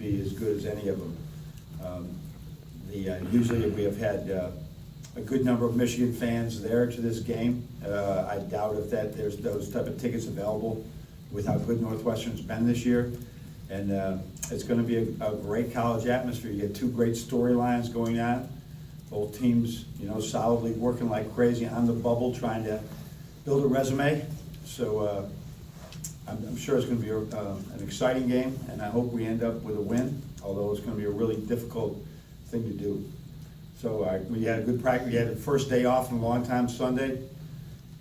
be as good as any of them. Usually we have had a good number of Michigan fans there to this game. I doubt if there's those type of tickets available with how good Northwestern's been this year. And it's going to be a great college atmosphere. You get two great storylines going on. Both teams, solidly working like crazy on the bubble, trying to build a resume. So I'm sure it's going to be an exciting game, and I hope we end up with a win, although it's going to be a really difficult thing to do. So we had a good practice. We had the first day off in a long time Sunday,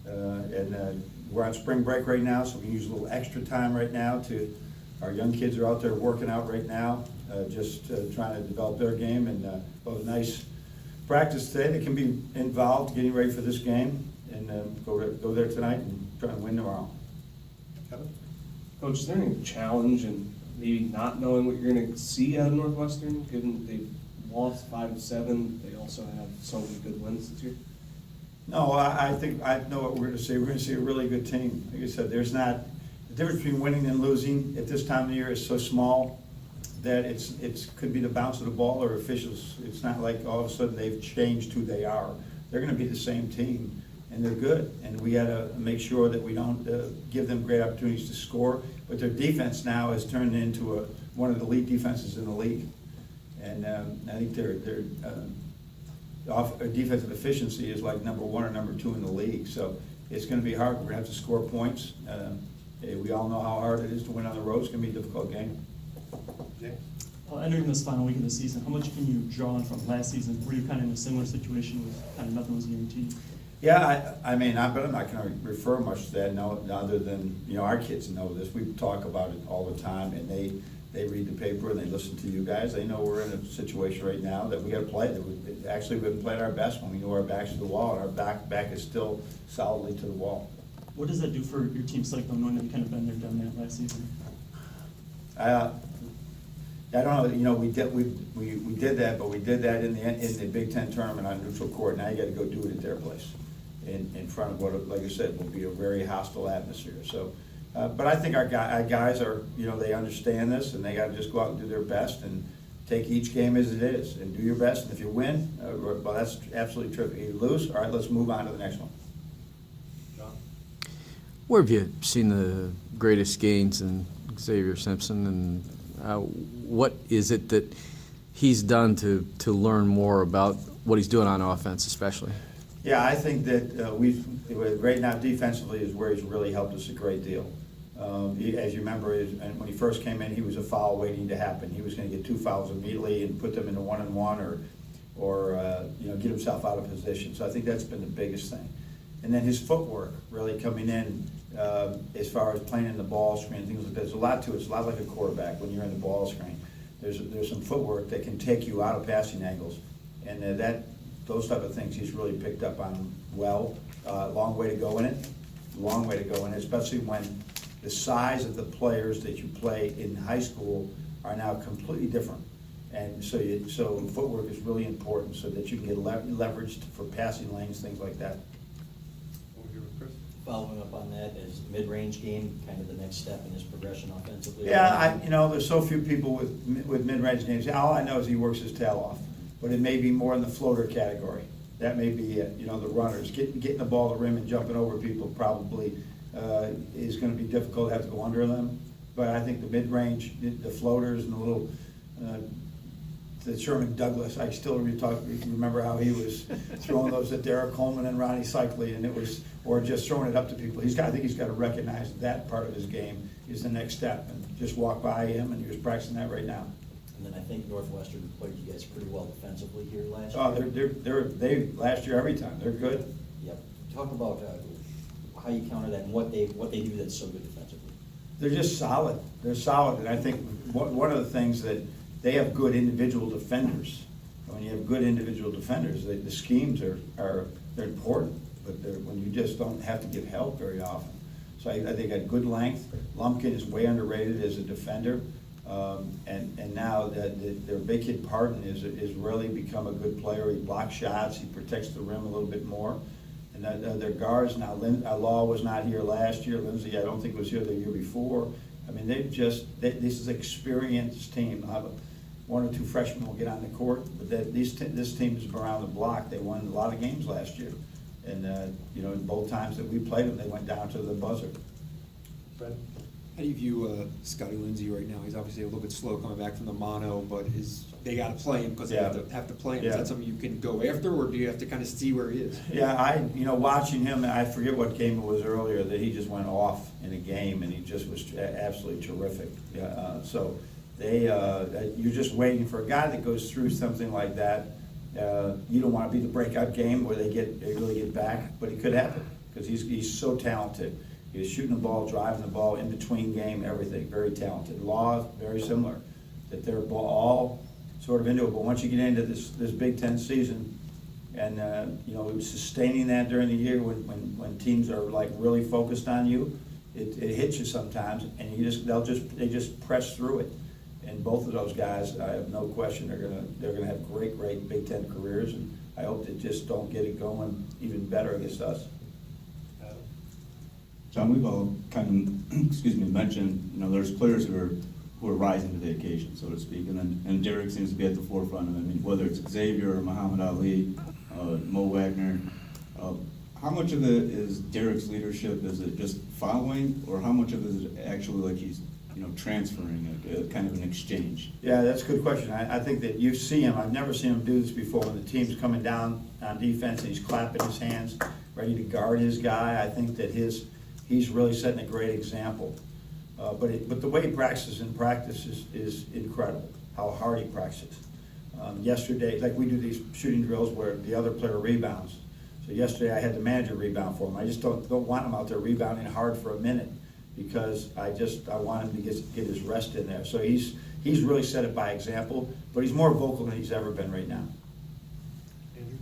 and we're on spring break right now, so we use a little extra time right now our young kids are out there working out right now, just trying to develop their game, and a nice practice today. They can be involved getting ready for this game, and go there tonight and try and win tomorrow. Kevin? Coach, is there any challenge in maybe not knowing what you're going to see out of Northwestern, given they've lost 5-7, they also have so many good wins this year? No, I think I know what we're going to see. We're going to see a really good team. Like I said, the difference between winning and losing at this time of the year is so small that it could be the bounce of the ball or officials. It's not like all of a sudden they've changed who they are. They're going to be the same team, and they're good. And we got to make sure that we don't give them great opportunities to score. But their defense now has turned into one of the elite defenses in the league. And I think their defensive efficiency is like number 1 or number 2 in the league. So it's going to be hard. We're going to have to score points. We all know how hard it is to win on the road. It's going to be a difficult game. James? Entering this final week of the season, how much can you draw on from last season? Were you kind of in a similar situation with kind of nothing was guaranteed? Yeah, I'm not going to refer much to that other than, our kids know this. We talk about it all the time, and they read the paper and they listen to you guys. They know we're in a situation right now that we got to play. Actually, we've been playing our best when we know our back's to the wall, and our back is still solidly to the wall. What does that do for your team cycle, knowing that you kind of been there, done that last season? I don't know. We did that, but we did that in the Big Ten tournament on neutral court. Now you got to go do it at their place, in front of what, like I said, will be a very hostile atmosphere. So, but I think our guys are, they understand this, and they got to just go out and do their best and take each game as it is and do your best. And if you win, well, that's absolutely true. If you lose, all right, let's move on to the next one. John? Where have you seen the greatest gains in Xavier Simpson, and what is it that he's done to learn more about what he's doing on offense, especially? Yeah, I think that right now defensively is where he's really helped us a great deal. As you remember, when he first came in, he was a foul waiting to happen. He was going to get 2 fouls immediately and put them into 1-and-1 or get himself out of position. So I think that's been the biggest thing. And then his footwork really coming in as far as playing in the ball screen, things like that. There's a lot to it. It's a lot like a quarterback when you're in the ball screen. There's some footwork that can take you out of passing angles, and those type of things he's really picked up on well. Long way to go in it. Long way to go in it, especially when the size of the players that you play in high school are now completely different. And so footwork is really important so that you can get leveraged for passing lanes, things like that. Over here with Chris? Following up on that, is mid-range game kind of the next step in his progression offensively? Yeah, there's so few people with mid-range games. All I know is he works his tail off, but it may be more in the floater category. That may be it. The runners getting the ball to the rim and jumping over people probably is going to be difficult to have to go under them. But I think the mid-range, the floaters and the little. The Sherman Douglas, I still remember how he was throwing those at Derek Coleman and Ronnie Cycli, or just throwing it up to people. I think he's got to recognize that part of his game is the next step, and just walk by him, and he was practicing that right now. And then I think Northwestern played you guys pretty well defensively here last year. Oh, they last year every time. They're good. Yep. Talk about how you counter that and what they do that's so good defensively. They're just solid. They're solid, and I think one of the things that they have good individual defenders. When you have good individual defenders, the schemes they're important, but when you just don't have to give help very often. So I think they got good length. Lumpkin is way underrated as a defender, and now their big kid Pardon is really become a good player. He blocks shots. He protects the rim a little bit more. And their guards now. Law was not here last year. Lindsay, I don't think was here the year before. I mean, this is an experienced team. One or two freshmen will get on the court, but this team has been around the block. They won a lot of games last year. And, in both times that we played them, they went down to the buzzer. Fred? How do you view Scotty Lindsey right now? He's obviously a little bit slow coming back from the mono, but they got to play him because they have to play him. Is Yeah. that something you can go after, or do you have to kind of see where he is? Yeah, watching him, I forget what game it was earlier, that he just went off in a game, and he just was absolutely terrific. You're just waiting for a guy that goes through something like that. You don't want to be the breakout game where they really get back, but it could happen, because he's so talented. He's shooting the ball, driving the ball, in between game, everything, very talented. Law, very similar, that they're all sort of into it, but once you get into this Big Ten season, and, sustaining that during the year when teams are like really focused on you, it hits you sometimes, and they just press through it. And both of those guys, I have no question, they're gonna have great Big Ten careers, and I hope they just don't get it going even better against us. Adam? John, we've all kind of, mentioned, there's players who are rising to the occasion, so to speak, and Derek seems to be at the forefront of it. I mean, whether it's Xavier or Muhammad Ali, Mo Wagner, how much of it is Derek's leadership? Is it just following, or how much of it is actually like he's transferring, kind of an exchange? Yeah, that's a good question. I think that you see him, I've never seen him do this before, when the team's coming down on defense and he's clapping his hands, ready to guard his guy. I think that he's really setting a great example. But the way he practices in practice is incredible, how hard he practices. Yesterday, like we do these shooting drills where the other player rebounds. So yesterday I had the manager rebound for him. I just don't want him out there rebounding hard for a minute, because I want him to get his rest in there. So he's really set it by example, but he's more vocal than he's ever been right now. Andrew?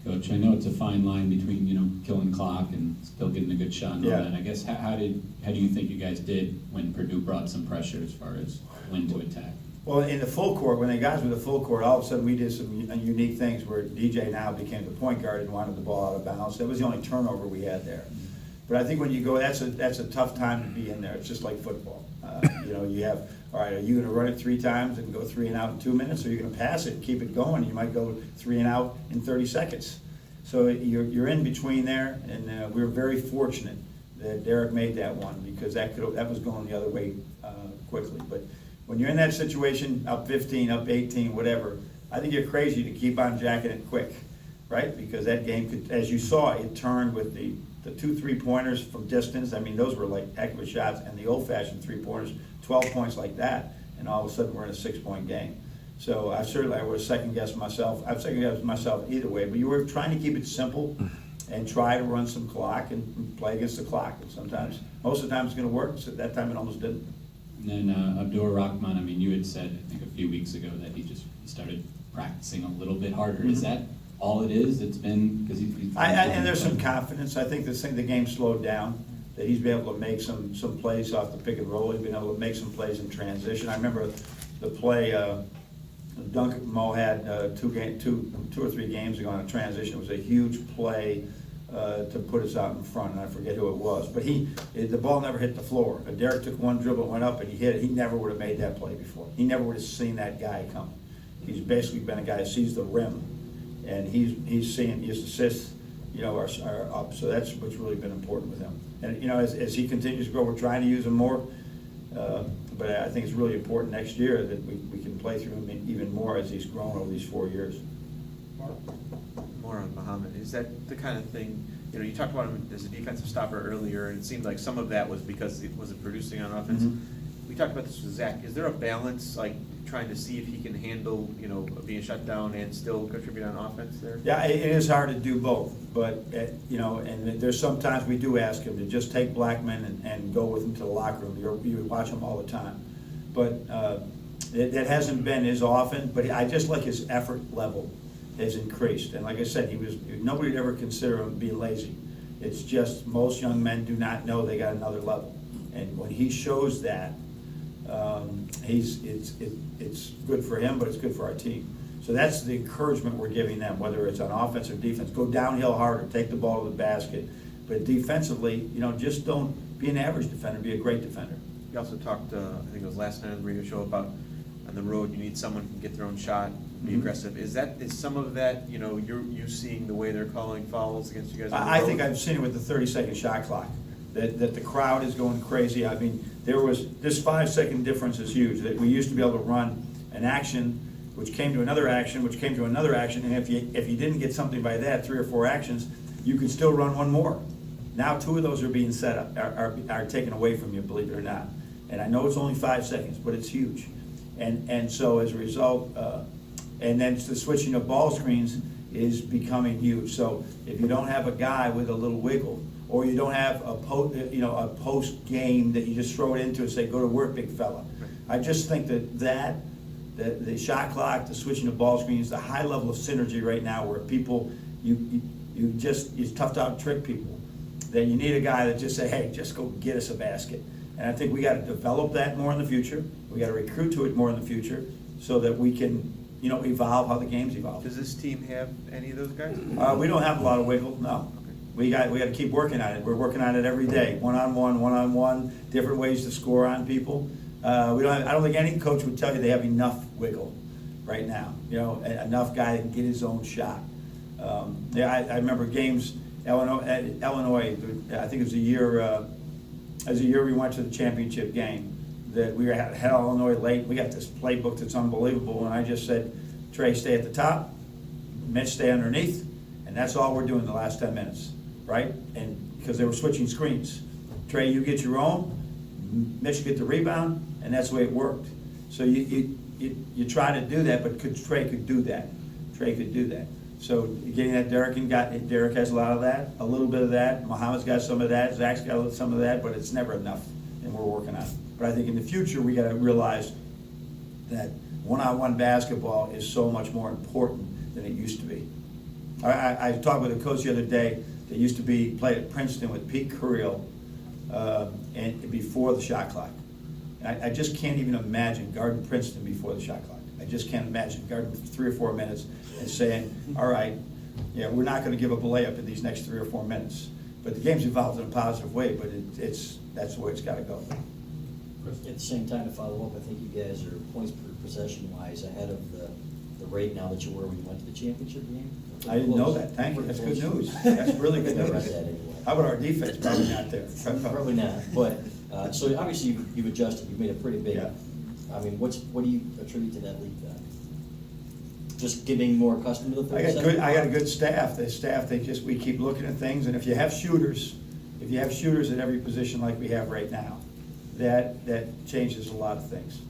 Coach, I know it's a fine line between, killing clock and still getting a good shot and all Yeah. that. I guess, how do you think you guys did when Purdue brought some pressure as far as when to attack? Well, in the full court, when they got to the full court, all of a sudden we did some unique things where DJ now became the point guard and wanted the ball out of bounds. That was the only turnover we had there. But I think when you go, that's a tough time to be in there. It's just like football. You have, all right, are you gonna run it 3 times and go 3 and out in 2 minutes, or you're gonna pass it and keep it going? You might go 3 and out in 30 seconds. So you're in between there, and we were very fortunate that Derek made that one, because that was going the other way quickly. But when you're in that situation, up 15, up 18, whatever, I think you're crazy to keep on jacking it quick, right? Because that game could, as you saw, it turned with the 2 3-pointers from distance. I mean, those were like heck of a shots, and the old-fashioned 3-pointers, 12 points like that, and all of a sudden we're in a 6-point game. So I would have second-guessed myself. I've second-guessed myself either way, but you were trying to keep it simple and try to run some clock and play against the clock. And sometimes, most of the time it's gonna work, so that time it almost didn't. And then Abdur Rahman, I mean, you had said, I think a few weeks ago, that he started practicing a little bit harder. Is that all it is? It's been, because he's And there's some confidence. I think the game slowed down, that he's been able to make some plays off the pick and roll. He's been able to make some plays in transition. I remember the play Duncan Mo had 2 or 3 games ago on a transition. It was a huge play to put us out in front, and I forget who it was. But the ball never hit the floor. Derek took one dribble, went up, and he hit it. He never would have made that play before. He never would have seen that guy coming. He's basically been a guy that sees the rim, and he's seeing his assists, are up. So that's what's really been important with him. And as he continues to grow, we're trying to use him more. But I think it's really important next year that we can play through him even more as he's grown over these 4 years. Mark? More on Muhammad. Is that the kind of thing, you talked about him as a defensive stopper earlier, and it seemed like some of that was because it wasn't producing on offense. We talked about this with Zach. Is there a balance, like trying to see if he can handle, being shut down and still contribute on offense there? Yeah, it is hard to do both, but, and there's sometimes we do ask him to just take Blackman and go with him to the locker room. You watch him all the time. But it hasn't been as often, but I just like his effort level has increased. And like I said, nobody would ever consider him being lazy. It's just most young men do not know they got another level. And when he shows that, it's good for him, but it's good for our team. So that's the encouragement we're giving them, whether it's on offense or defense. Go downhill harder, take the ball to the basket. But defensively, just don't be an average defender, be a great defender. you also talked, I think it was last night on the radio show about on the road, you need someone who can get their own shot, be Mhm. aggressive. Is some of that, you seeing the way they're calling fouls against you guys on the I road? think I've seen it with the 30-second shot clock, that the crowd is going crazy. I mean, this 5-second difference is huge, that we used to be able to run an action, which came to another action, which came to another action, and if you didn't get something by that, 3 or 4 actions, you could still run one more. Now 2 of those are being set up, are taken away from you, believe it or not. And I know it's only 5 seconds, but it's huge. And so as a result, and then the switching of ball screens is becoming huge. So if you don't have a guy with a little wiggle, or you don't have a post game that you just throw it into and say, go to work, big fella. I just think that the shot clock, the switching of ball screens, the high level of synergy right now where people, it's tough to out trick people. Then you need a guy that just say, hey, just go get us a basket. And I think we gotta develop that more in the future. We gotta recruit to it more in the future so that we can, evolve how the games evolve. Does this team have any of those guys? We don't have a lot of wiggle, no. We got to keep working on it. We're working on it every day, one-on-one, different ways to score on people. I don't think any coach would tell you they have enough wiggle right now, enough guy that can get his own shot. I remember games, Illinois, I think it was a year we went to the championship game, that we had Illinois late. We got this playbook that's unbelievable, and I just said, Trey, stay at the top, Mitch, stay underneath, and that's all we're doing the last 10 minutes, right? And because they were switching screens. Trey, you get your own, Mitch get the rebound, and that's the way it worked. So you try to do that, but Trey could do that. Trey could do that. So getting that Derek has a lot of that, a little bit of that. Muhammad's got some of that. Zach's got some of that, but it's never enough, and we're working on it. But I think in the future we got to realize that one-on-one basketball is so much more important than it used to be. I talked with a coach the other day that used to play at Princeton with Pete Carril, and before the shot clock. I just can't even imagine guarding Princeton before the shot clock. I just can't imagine guarding 3 or 4 minutes and saying, all right, yeah, we're not going to give up a layup in these next 3 or 4 minutes. But the game's evolved in a positive way, but that's the way it's got to go. At the same time, to follow up, I think you guys are points per possession wise ahead of the rate now that you were when you went to the championship game. I didn't know that. Thank you. That's good news. That's really good I read news. that anyway. How about our defense? Probably not there. Probably not, but, so obviously you've adjusted, you've made a pretty big, Yeah. I mean, what do you attribute to that league then? Just getting more accustomed to the I 37? got a good staff. The staff, we keep looking at things, and if you have shooters at every position like we have right now, that changes a lot of things.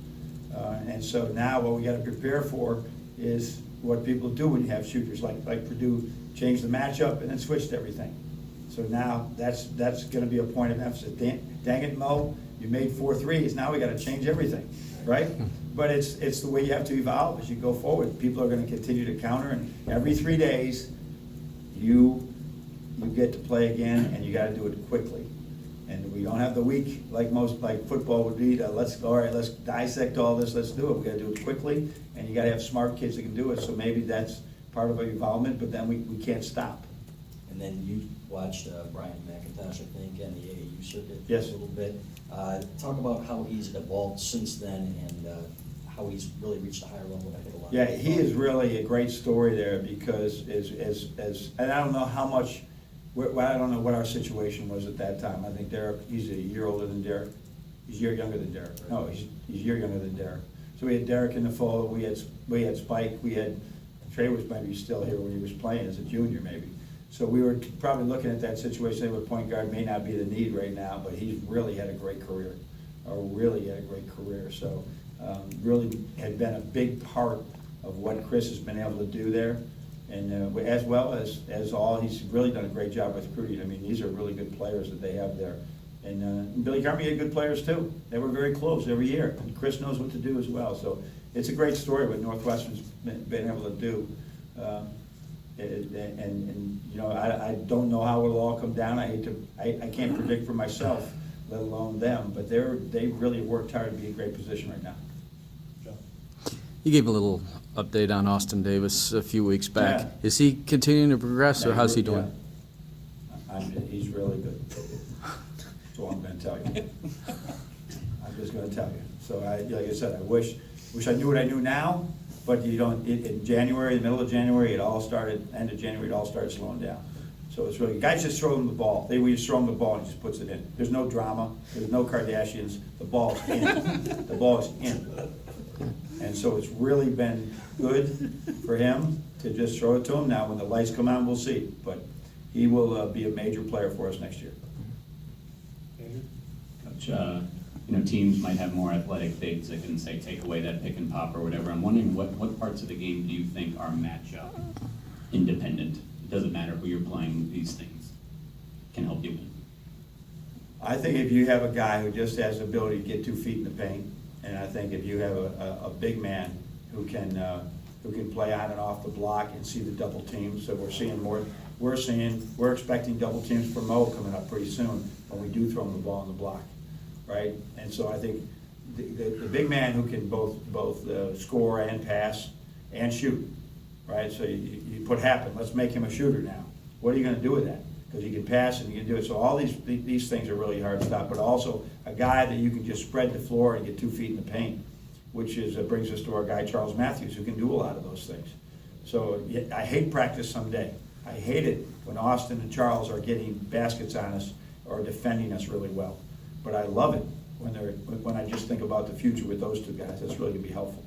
And so now what we got to prepare for is what people do when you have shooters, like Purdue changed the matchup and then switched everything. So now that's going to be a point of emphasis. Dang it, Mo, you made 4 threes. Now we got to change everything, right? But it's the way you have to evolve as you go forward. People are going to continue to counter, and every 3 days you get to play again, and you got to do it quickly. And we don't have the week like football would be. Let's dissect all this. Let's do it. We got to do it quickly, and you got to have smart kids that can do it. So maybe that's part of our involvement, but then we can't stop. And then you watched Brian McIntosh, I think, on the AAU circuit Yes. a little bit. Talk about how he's evolved since then and how he's really reached a higher level than I think a lot. Yeah, of people he thought. is really a great story there because and I don't know how much. I don't know what our situation was at that time. I think Derek, he's a year older than Derek. He's a year younger than Derek. No, he's a year younger than Derek. So we had Derek in the fall. We had Spike. Trey was maybe still here when he was playing as a junior, maybe. So we were probably looking at that situation where point guard may not be the need right now, but he's really had a great career, So really had been a big part of what Chris has been able to do there. And as well as he's really done a great job with recruiting. I mean, these are really good players that they have there. And Billy Carmi had good players too. They were very close every year. And Chris knows what to do as well. So it's a great story what Northwestern's been able to do. I don't know how it'll all come down. I can't predict for myself, let alone them. But they really worked hard to be in a great position right now. You gave a little update on Austin Davis a few weeks back. Yeah. Is he continuing to progress, or how's he doing? Yeah. He's really good. That's all I'm going to tell you. So like I said, I wish I knew what I knew now, but you don't, in January, the middle of January, end of January, it all started slowing down. So it's really, guys just throw him the ball. We just throw him the ball and he just puts it in. There's no drama, there's no Kardashians, the ball's in. The ball is in. And so it's really been good for him to just throw it to him. Now, when the lights come on, we'll see. But he will be a major player for us next year. Andrew? Coach, teams might have more athletic bigs that can say, take away that pick and pop or whatever. I'm wondering what parts of the game do you think are matchup independent? It doesn't matter who you're playing, these things can help you win. I think if you have a guy who just has the ability to get 2 feet in the paint, and I think if you have a big man who can play on and off the block and see the double teams, so we're expecting double teams for Mo coming up pretty soon when we do throw him the ball in the block, right? And so I think the big man who can both score and pass and shoot, right? So you put Happen, let's make him a shooter now. What are you gonna do with that? Because he can pass and he can do it. So all these things are really hard to stop, but also a guy that you can just spread the floor and get 2 feet in the paint, which brings us to our guy Charles Matthews, who can do a lot of those things. So I hate practice someday. I hate it when Austin and Charles are getting baskets on us or defending us really well. But I love it when I just think about the future with those two guys. That's really gonna be helpful.